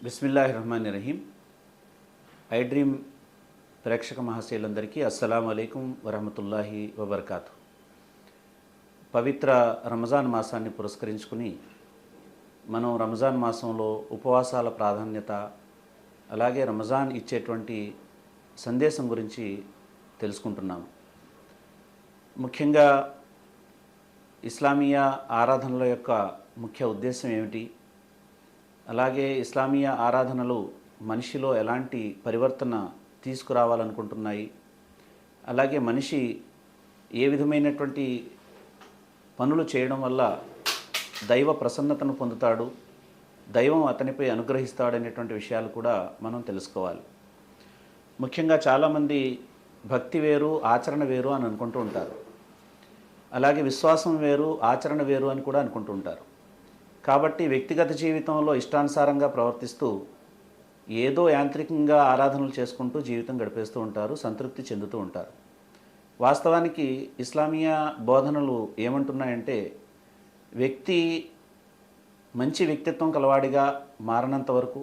బిస్మిల్లాహిర్రహమానిర్రహీం. I dream ప్రేక్షక మహాశయులందరికీ అస్సలాము అలైకుం వరహమతుల్లాహి వబర్కాతు. పవిత్ర రంజాన్ మాసాన్ని పురస్కరించుకుని మనం రంజాన్ మాసంలో ఉపవాసాల ప్రాధాన్యత, అలాగే రంజాన్ ఇచ్చేటువంటి సందేశం గురించి తెలుసుకుంటున్నాము. ముఖ్యంగా ఇస్లామీయ ఆరాధనల యొక్క ముఖ్య ఉద్దేశం ఏమిటి, అలాగే ఇస్లామీయ ఆరాధనలు మనిషిలో ఎలాంటి పరివర్తన తీసుకురావాలనుకుంటున్నాయి, అలాగే మనిషి ఏ విధమైనటువంటి పనులు చేయడం వల్ల దైవ ప్రసన్నతను పొందుతాడు, దైవం అతనిపై అనుగ్రహిస్తాడనేటువంటి విషయాలు కూడా మనం తెలుసుకోవాలి. ముఖ్యంగా చాలామంది భక్తి వేరు ఆచరణ వేరు అని అనుకుంటూ ఉంటారు. అలాగే విశ్వాసం వేరు ఆచరణ వేరు అని కూడా అనుకుంటూ ఉంటారు. కాబట్టి వ్యక్తిగత జీవితంలో ఇష్టానుసారంగా ప్రవర్తిస్తూ ఏదో యాంత్రికంగా ఆరాధనలు చేసుకుంటూ జీవితం గడిపేస్తూ ఉంటారు, సంతృప్తి చెందుతూ ఉంటారు. వాస్తవానికి ఇస్లామీయ బోధనలు ఏమంటున్నాయంటే, వ్యక్తి మంచి వ్యక్తిత్వం కలవాడిగా మారనంత వరకు,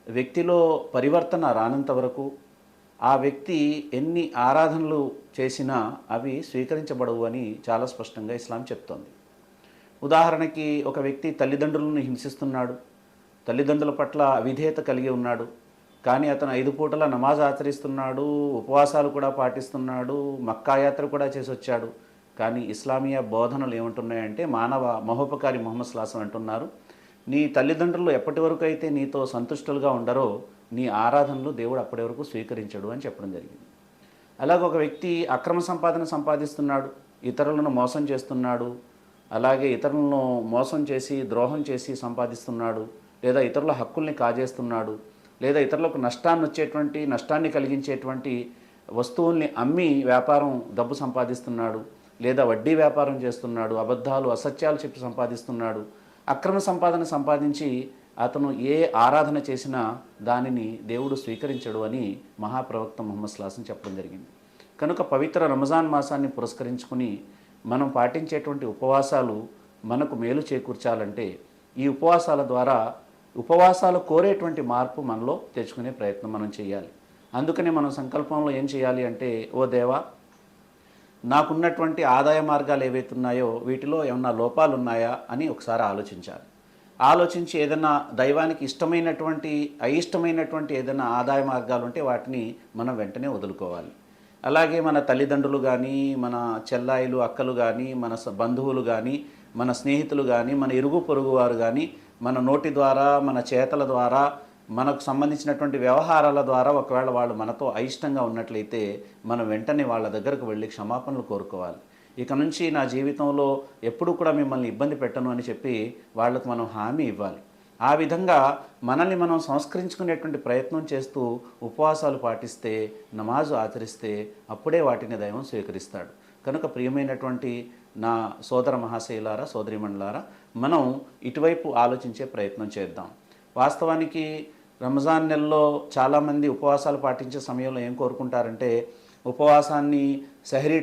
వ్యక్తిలో పరివర్తన రానంత వరకు ఆ వ్యక్తి ఎన్ని ఆరాధనలు చేసినా అవి స్వీకరించబడవు అని చాలా స్పష్టంగా ఇస్లాం చెప్తోంది. ఉదాహరణకి, ఒక వ్యక్తి తల్లిదండ్రులను హింసిస్తున్నాడు, తల్లిదండ్రుల పట్ల అవిధేయత కలిగి ఉన్నాడు, కానీ అతను 5 పూటల నమాజ్ ఆచరిస్తున్నాడు, ఉపవాసాలు కూడా పాటిస్తున్నాడు, మక్కా యాత్ర కూడా చేసి వచ్చాడు. కానీ ఇస్లామీయ బోధనలు ఏమంటున్నాయంటే, మానవ మహోపకారి ముహమ్మద్ సల్లాల్లాహు అలైహి వసల్లం అంటున్నారు, నీ తల్లిదండ్రులు ఎప్పటి వరకు అయితే నీతో సంతుష్టులుగా ఉండరో నీ ఆరాధనలు దేవుడు అప్పటి వరకు స్వీకరించడు అని చెప్పడం జరిగింది. అలాగే ఒక వ్యక్తి అక్రమ సంపాదన సంపాదిస్తున్నాడు, ఇతరులను మోసం చేస్తున్నాడు, అలాగే ఇతరులను మోసం చేసి ద్రోహం చేసి సంపాదిస్తున్నాడు, లేదా ఇతరుల హక్కుల్ని కాజేస్తున్నాడు, లేదా ఇతరులకు నష్టాన్ని కలిగించేటువంటి వస్తువుల్ని అమ్మి వ్యాపారం డబ్బు సంపాదిస్తున్నాడు, లేదా వడ్డీ వ్యాపారం చేస్తున్నాడు, అబద్ధాలు అసత్యాలు చెప్పి సంపాదిస్తున్నాడు, అక్రమ సంపాదన సంపాదించి అతను ఏ ఆరాధన చేసినా దానిని దేవుడు స్వీకరించడు అని మహాప్రవక్త ముహమ్మద్ సల్లాల్లాహు అలైహి వసల్లం చెప్పడం జరిగింది. కనుక పవిత్ర రంజాన్ మాసాన్ని పురస్కరించుకుని మనం పాటించేటువంటి ఉపవాసాలు మనకు మేలు చేకూర్చాలంటే, ఈ ఉపవాసాల ద్వారా ఉపవాసాలు కోరేటువంటి మార్పు మనలో తెచ్చుకునే ప్రయత్నం మనం చేయాలి. అందుకని మనం సంకల్పంలో ఏం చేయాలి అంటే, ఓ దేవా, నాకున్నటువంటి ఆదాయ మార్గాలు ఏవైతే ఉన్నాయో వీటిలో ఏమన్నా లోపాలు ఉన్నాయా అని ఒకసారి ఆలోచించాలి. ఆలోచించి ఏదైనా దైవానికి ఇష్టమైనటువంటి అయిష్టమైనటువంటి ఏదైనా ఆదాయ మార్గాలు ఉంటే వాటిని మనం వెంటనే వదులుకోవాలి. అలాగే మన తల్లిదండ్రులు కానీ, మన చెల్లాయిలు అక్కలు కానీ, మన బంధువులు కానీ, మన స్నేహితులు కానీ, మన ఇరుగు పొరుగు వారు కానీ, మన నోటి ద్వారా మన చేతల ద్వారా మనకు సంబంధించినటువంటి వ్యవహారాల ద్వారా ఒకవేళ వాళ్ళు మనతో అయిష్టంగా ఉన్నట్లయితే మనం వెంటనే వాళ్ళ దగ్గరకు వెళ్ళి క్షమాపణలు కోరుకోవాలి. ఇక నుంచి నా జీవితంలో ఎప్పుడూ కూడా మిమ్మల్ని ఇబ్బంది పెట్టను అని చెప్పి వాళ్ళకు మనం హామీ ఇవ్వాలి. ఆ విధంగా మనల్ని మనం సంస్కరించుకునేటువంటి ప్రయత్నం చేస్తూ ఉపవాసాలు పాటిస్తే, నమాజు ఆచరిస్తే అప్పుడే వాటిని దైవం స్వీకరిస్తాడు. కనుక ప్రియమైనటువంటి నా సోదర మహాశయులారా, సోదరిమణులారా, మనం ఇటువైపు ఆలోచించే ప్రయత్నం చేద్దాం. వాస్తవానికి రంజాన్ నెలలో చాలామంది ఉపవాసాలు పాటించే సమయంలో ఏం కోరుకుంటారంటే, ఉపవాసాన్ని సెహరీ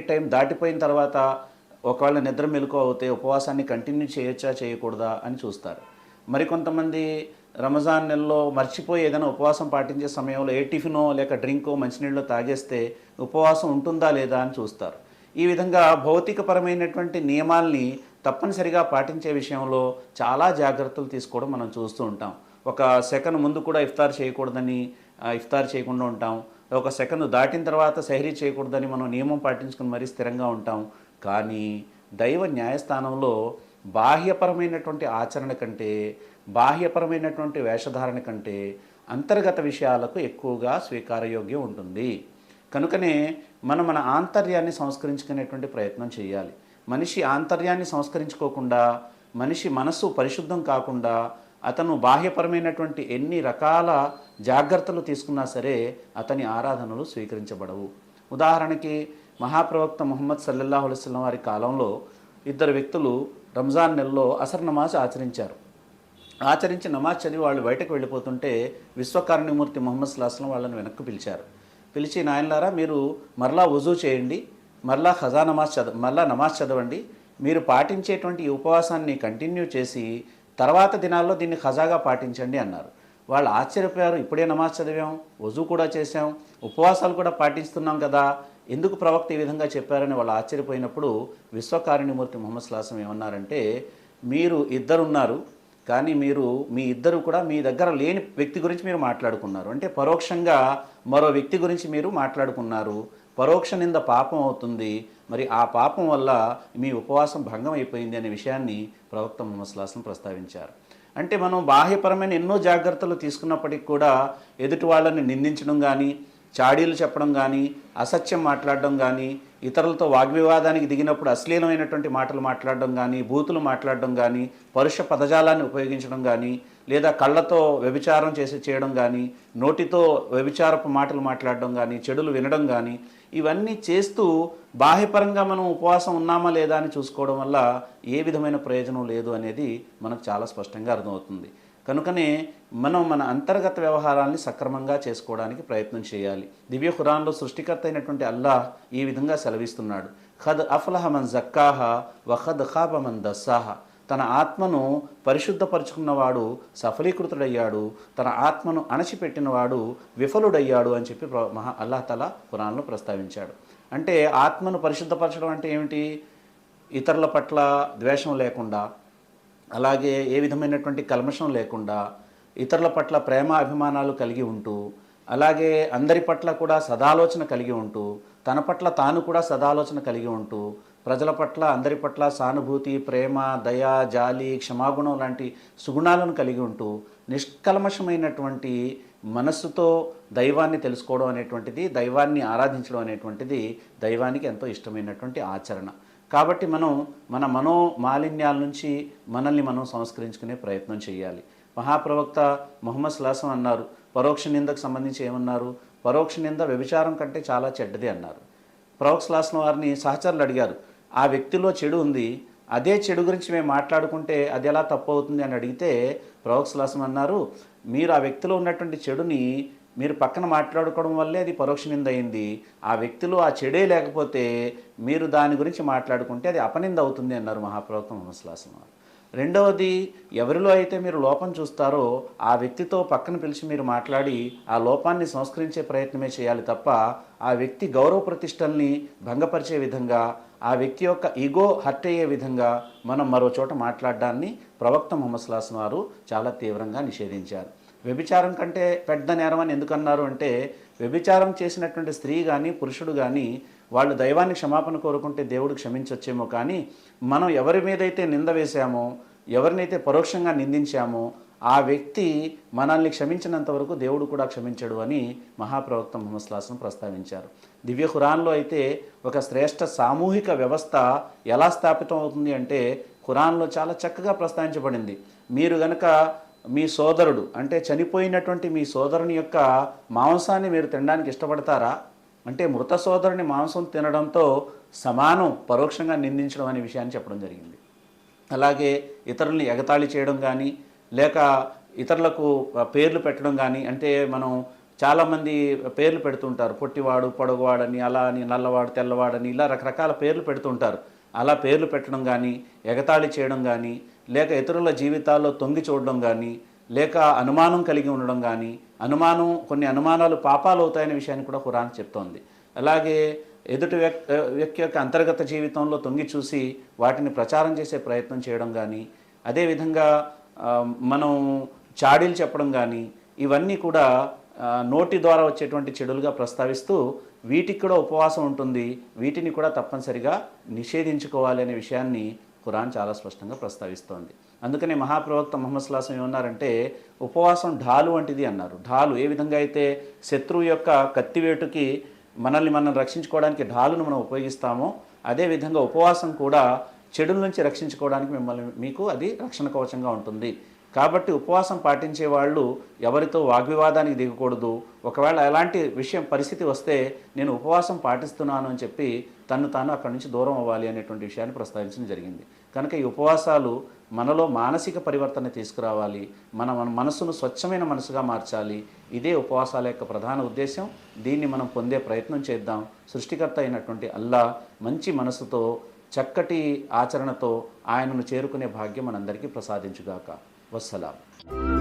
టైం దాటిపోయిన తర్వాత ఒకవేళ నిద్ర మెలకువ అవుతే ఉపవాసాన్ని కంటిన్యూ చేయొచ్చా చేయకూడదా అని చూస్తారు. మరికొంతమంది రంజాన్ నెలలో మర్చిపోయి ఏదైనా ఉపవాసం పాటించే సమయంలో ఏ టిఫినో లేక డ్రింకో మంచినీళ్ళో తాగేస్తే ఉపవాసం ఉంటుందా లేదా అని చూస్తారు. ఈ విధంగా భౌతికపరమైనటువంటి నియమాల్ని తప్పనిసరిగా పాటించే విషయంలో చాలా జాగ్రత్తలు తీసుకోవడం మనం చూస్తూ ఉంటాం. ఒక సెకండ్ ముందు కూడా ఇఫ్తార్ చేయకూడదని ఇఫ్తార్ చేయకుండా ఉంటాం. ఒక సెకండ్ దాటిన తర్వాత సెహరీ చేయకూడదని మనం నియమం పాటించుకుని మరీ స్థిరంగా ఉంటాం. కానీ దైవ న్యాయస్థానంలో బాహ్యపరమైనటువంటి ఆచరణ కంటే, బాహ్యపరమైనటువంటి వేషధారణ కంటే అంతర్గత విషయాలకు ఎక్కువగా స్వీకారయోగ్యం ఉంటుంది. కనుకనే మనం మన ఆంతర్యాన్ని సంస్కరించుకునేటువంటి ప్రయత్నం చేయాలి. మనిషి ఆంతర్యాన్ని సంస్కరించుకోకుండా, మనిషి మనస్సు పరిశుద్ధం కాకుండా అతను బాహ్యపరమైనటువంటి ఎన్ని రకాల జాగ్రత్తలు తీసుకున్నా సరే అతని ఆరాధనలు స్వీకరించబడవు. ఉదాహరణకి, మహాప్రవక్త ముహమ్మద్ సల్లల్లాహు అలైహి వసల్లం వారి కాలంలో 2 వ్యక్తులు రంజాన్ నెలలో అసర్ నమాజ్ ఆచరించి నమాజ్ చదివి వాళ్ళు బయటకు వెళ్ళిపోతుంటే విశ్వకారుణ్యమూర్తి ముహమ్మద్ సల్లల్లాహు అలైహి వసల్లం వాళ్ళని వెనక్కి పిలిచి, నాయనలారా, మీరు మరలా వజూ చేయండి, మరలా నమాజ్ చదవండి, మీరు పాటించేటువంటి ఈ ఉపవాసాన్ని కంటిన్యూ చేసి తర్వాత దినాల్లో దీన్ని ఖజాగా పాటించండి అన్నారు. వాళ్ళు ఆశ్చర్యపోయారు. ఇప్పుడే నమాజ్ చదివాం, వజూ కూడా చేశాం, ఉపవాసాలు కూడా పాటిస్తున్నాం కదా, ఎందుకు ప్రవక్త ఈ విధంగా చెప్పారని వాళ్ళు ఆశ్చర్యపోయినప్పుడు విశ్వకారుణ్యమూర్తి ముహమ్మద్ సల్లాల్లాహు అలైహి వసల్లం ఏమన్నారంటే, మీరు ఇద్దరున్నారు, కానీ మీ ఇద్దరు కూడా మీ దగ్గర లేని వ్యక్తి గురించి మీరు మాట్లాడుకున్నారు. అంటే పరోక్షంగా మరో వ్యక్తి గురించి మీరు మాట్లాడుకున్నారు. పరోక్ష నింద పాపం అవుతుంది. మరి ఆ పాపం వల్ల మీ ఉపవాసం భంగం అయిపోయింది అనే విషయాన్ని ప్రవక్త ముహమ్మద్ సల్లాల్లాహు అలైహి వసల్లం ప్రస్తావించారు. అంటే మనం బాహ్యపరమైన ఎన్నో జాగ్రత్తలు తీసుకున్నప్పటికీ కూడా ఎదుటి వాళ్ళని నిందించడం కానీ, చాడీలు చెప్పడం కానీ, అసత్యం మాట్లాడడం కానీ, ఇతరులతో వాగ్వివాదానికి దిగినప్పుడు అశ్లీలమైనటువంటి మాటలు మాట్లాడడం కానీ, బూతులు మాట్లాడడం కానీ, పరుష పదజాలాన్ని ఉపయోగించడం కానీ, లేదా కళ్ళతో వ్యభిచారం చేయడం కానీ, నోటితో వ్యభిచారపు మాటలు మాట్లాడడం కానీ, చెడులు వినడం కానీ, ఇవన్నీ చేస్తూ బాహ్యపరంగా మనం ఉపవాసం ఉన్నామా లేదా అని చూసుకోవడం వల్ల ఏ విధమైన ప్రయోజనం లేదు అనేది మనకు చాలా స్పష్టంగా అర్థమవుతుంది. కనుకనే మనం మన అంతర్గత వ్యవహారాల్ని సక్రమంగా చేసుకోవడానికి ప్రయత్నం చేయాలి. దివ్య ఖురాన్లో సృష్టికర్త అయినటువంటి అల్లాహ్ ఈ విధంగా సెలవిస్తున్నాడు, ఖద్ అఫ్లహ మన్ జక్కాహ వ ఖద్ ఖాబ మన్ దస్సాహ. తన ఆత్మను పరిశుద్ధపరుచుకున్నవాడు సఫలీకృతుడయ్యాడు, తన ఆత్మను అణచిపెట్టినవాడు విఫలుడయ్యాడు అని చెప్పి అల్లాహ్ తఆలా ఖురాన్లో ప్రస్తావించాడు. అంటే ఆత్మను పరిశుద్ధపరచడం అంటే ఏమిటి? ఇతరుల పట్ల ద్వేషం లేకుండా, అలాగే ఏ విధమైనటువంటి కల్మషం లేకుండా, ఇతరుల పట్ల ప్రేమ అభిమానాలు కలిగి ఉంటూ, అలాగే అందరి పట్ల కూడా సదాలోచన కలిగి ఉంటూ, తన పట్ల తాను కూడా సదాలోచన కలిగి ఉంటూ, ప్రజల పట్ల అందరి పట్ల సానుభూతి, ప్రేమ, దయ, జాలి, క్షమాగుణం లాంటి సుగుణాలను కలిగి ఉంటూ నిష్కల్మషమైనటువంటి మనస్సుతో దైవాన్ని తెలుసుకోవడం అనేటువంటిది, దైవాన్ని ఆరాధించడం అనేటువంటిది దైవానికి ఎంతో ఇష్టమైనటువంటి ఆచరణ. కాబట్టి మనం మన మనోమాలిన్యాల నుంచి మనల్ని మనం సంస్కరించుకునే ప్రయత్నం చేయాలి. మహాప్రవక్త ముహమ్మద్ సల్లాల్లాహు అలైహి వసల్లం అన్నారు, పరోక్ష నిందకు సంబంధించి ఏమన్నారు? పరోక్ష నింద వ్యభిచారం కంటే చాలా చెడ్డది అన్నారు. ప్రవక్త సల్లాల్లాహు అలైహి వసల్లం వారిని సహచరులు అడిగారు, ఆ వ్యక్తిలో చెడు ఉంది, అదే చెడు గురించి మేము మాట్లాడుకుంటే అది ఎలా తప్పు అవుతుంది అని అడిగితే ప్రవక్త సల్లాల్లాహు అలైహి వసల్లం అన్నారు, మీరు ఆ వ్యక్తిలో ఉన్నటువంటి చెడుని మీరు పక్కన మాట్లాడుకోవడం వల్లే అది పరోక్ష నింద అయింది. ఆ వ్యక్తిలో ఆ చెడే లేకపోతే మీరు దాని గురించి మాట్లాడుకుంటే అది అపనింద అవుతుంది అన్నారు మహాప్రవక్త ముహమ్మద్ సల్లాల్లాహు అలైహి వసల్లం. రెండవది, ఎవరిలో అయితే మీరు లోపం చూస్తారో ఆ వ్యక్తితో పక్కన పిలిచి మీరు మాట్లాడి ఆ లోపాన్ని సంస్కరించే ప్రయత్నమే చేయాలి తప్ప ఆ వ్యక్తి గౌరవ ప్రతిష్టల్ని భంగపరిచే విధంగా, ఆ వ్యక్తి యొక్క ఈగో హర్ట్ అయ్యే విధంగా మనం మరో చోట మాట్లాడడాన్ని ప్రవక్త ముహమ్మద్ సల్లాల్లాహు అలైహి వసల్లం వారు చాలా తీవ్రంగా నిషేధించారు. వ్యభిచారం కంటే పెద్ద నేరం అని ఎందుకన్నారు అంటే, వ్యభిచారం చేసినటువంటి స్త్రీ కానీ పురుషుడు కానీ వాళ్ళు దైవాన్ని క్షమాపణ కోరుకుంటే దేవుడు క్షమించవచ్చేమో, కానీ మనం ఎవరి మీదైతే నింద వేశామో, ఎవరినైతే పరోక్షంగా నిందించామో ఆ వ్యక్తి మనల్ని క్షమించినంత వరకు దేవుడు కూడా క్షమించడు అని మహాప్రవక్త ముహమ్మద్ సల్లాల్లాహు అలైహి వసల్లం ప్రస్తావించారు. దివ్య ఖురాన్లో అయితే ఒక శ్రేష్ఠ సామూహిక వ్యవస్థ ఎలా స్థాపితం అవుతుంది అంటే ఖురాన్లో చాలా చక్కగా ప్రస్తావించబడింది. మీరు గనక మీ సోదరుడు అంటే చనిపోయినటువంటి మీ సోదరుని యొక్క మాంసాన్ని మీరు తినడానికి ఇష్టపడతారా అంటే మృత సోదరుని మాంసం తినడంతో సమానం పరోక్షంగా నిందించడం అనే విషయాన్ని చెప్పడం జరిగింది. అలాగే ఇతరుల్ని ఎగతాళి చేయడం కానీ, లేక ఇతరులకు పేర్లు పెట్టడం కానీ, అంటే మనం చాలామంది పేర్లు పెడుతుంటారు, పొట్టివాడు పొడగువాడని, అలా అని, నల్లవాడు తెల్లవాడని, ఇలా రకరకాల పేర్లు పెడుతుంటారు. అలా పేర్లు పెట్టడం కానీ, ఎగతాళి చేయడం కానీ, లేక ఇతరుల జీవితాల్లో తొంగి చూడడం కానీ, లేక అనుమానం కలిగి ఉండడం కానీ, కొన్ని అనుమానాలు పాపాలు అవుతాయనే విషయాన్ని కూడా ఖురాన్ చెప్తోంది. అలాగే ఎదుటి వ్యక్తి యొక్క అంతర్గత జీవితంలో తొంగి చూసి వాటిని ప్రచారం చేసే ప్రయత్నం చేయడం కానీ, అదేవిధంగా మనం చాడీలు చెప్పడం కానీ, ఇవన్నీ కూడా నోటి ద్వారా వచ్చేటువంటి చెడులుగా ప్రస్తావిస్తూ వీటికి కూడా ఉపవాసం ఉంటుంది, వీటిని కూడా తప్పనిసరిగా నిషేధించుకోవాలి అనే విషయాన్ని ఖురాన్ చాలా స్పష్టంగా ప్రస్తావిస్తోంది. అందుకనే మహాప్రవక్త ముహమ్మద్ సల్లాల్లాహు అలైహి వసల్లం ఏమన్నారంటే, ఉపవాసం ఢాలు వంటిది అన్నారు. ఢాలు ఏ విధంగా అయితే శత్రువు యొక్క కత్తివేటుకి మనం రక్షించుకోవడానికి ఢాలును మనం ఉపయోగిస్తామో, అదేవిధంగా ఉపవాసం కూడా చెడుల నుంచి రక్షించుకోవడానికి మీకు అది రక్షణ కవచంగా ఉంటుంది. కాబట్టి ఉపవాసం పాటించే వాళ్ళు ఎవరితో వాగ్వివాదానికి దిగకూడదు. ఒకవేళ ఎలాంటి పరిస్థితి వస్తే నేను ఉపవాసం పాటిస్తున్నాను అని చెప్పి తాను అక్కడి నుంచి దూరం అవ్వాలి అనేటువంటి విషయాన్ని ప్రస్తావించడం జరిగింది. కనుక ఈ ఉపవాసాలు మనలో మానసిక పరివర్తన తీసుకురావాలి, మన మనసును స్వచ్ఛమైన మనసుగా మార్చాలి. ఇదే ఉపవాసాల యొక్క ప్రధాన ఉద్దేశం. దీన్ని మనం పొందే ప్రయత్నం చేద్దాం. సృష్టికర్త అయినటువంటి అల్లాహ్ మంచి మనసుతో చక్కటి ఆచరణతో ఆయనను చేరుకునే భాగ్యం మనందరికీ ప్రసాదించుగాక. వస్సలాం.